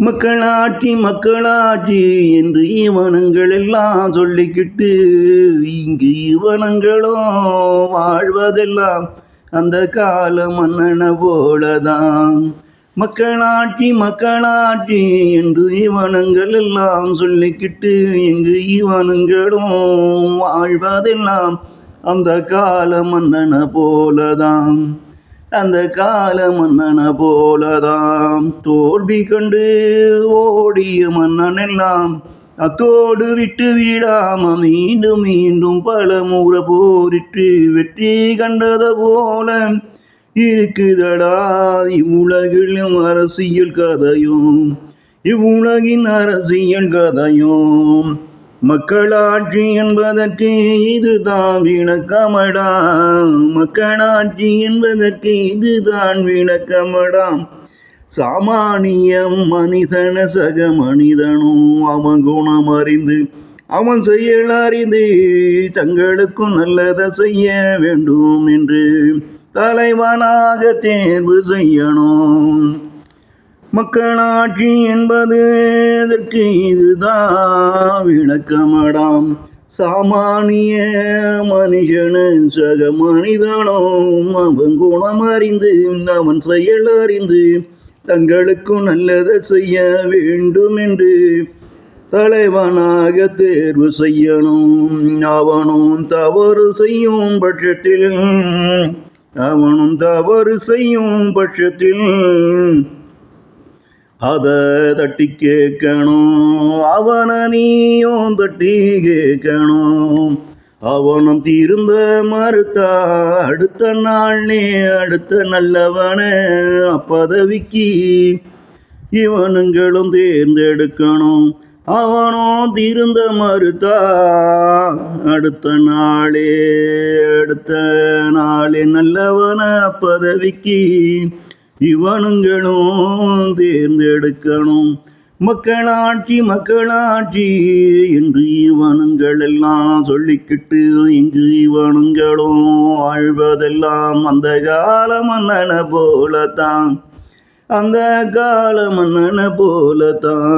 மக்களாட்சி மக்களாட்சி என்று இவனங்கள் எல்லாம் சொல்லிக்கிட்டு இங்கு இவனங்களும் வாழ்வதெல்லாம் அந்த கால மன்னனை போலதான். மக்களாட்சி மக்களாட்சி என்று இவனங்கள் எல்லாம் சொல்லிக்கிட்டு இங்கு இவனங்களும் வாழ்வதெல்லாம் அந்த கால மன்னனை போலதான். அந்த கால மன்னனை போலதான். தோல்வி கண்டு ஓடிய மன்னன் எல்லாம் அத்தோடு விட்டு விடாம மீண்டும் மீண்டும் பல முறை போரிட்டு வெற்றி கண்டத போல இருக்குதடா இவ்வுலகிலும் அரசியல் கதையும், இவ்வுலகின் அரசியல் கதையும். மக்களாட்சி என்பதற்கு இதுதான் விளக்கமடா, மக்களாட்சி என்பதற்கு இதுதான் விளக்கமடாம். சாமானியம் மனிதன சக மனிதனும் அவன் குணம் அறிந்து அவன் செயல் அறிந்து தங்களுக்கும் நல்லதை செய்ய வேண்டும் என்று தலைவனாக தேர்வு செய்யணும். மக்களாட்சி என்பது இதற்கு இதுதான் விளக்கமடாம். சாமானிய மனுஷன சக மனிதனும் அவன் குணம் அறிந்து அவன் செயல் அறிந்து தங்களுக்கும் நல்லதை செய்ய வேண்டும் என்று தலைவனாக தேர்வு செய்யணும். அவனும் தவறு செய்யும் பட்சத்தில் அதை தட்டி கேட்கணும். அவனை நீயும் தட்டி கேட்கணும். அவனும் தீர்ந்த மறுத்தா அடுத்த நாள்னே அடுத்த நல்லவன அப்பதவிக்கு இவனுங்களும் தேர்ந்தெடுக்கணும். அவனும் தீர்ந்த மறுத்தா அடுத்த நாளே நல்லவன அப்பதவிக்கு இவனுங்களும் தேர்ந்தெடுக்கணும். மக்களாட்சி மக்களாட்சி என்று இவனுங்கள் எல்லாம் சொல்லிக்கிட்டு இங்கு இவனுங்களும் வாழ்வதெல்லாம் அந்த கால மன்னனை போலத்தான், அந்த கால மன்னனை போலத்தான்.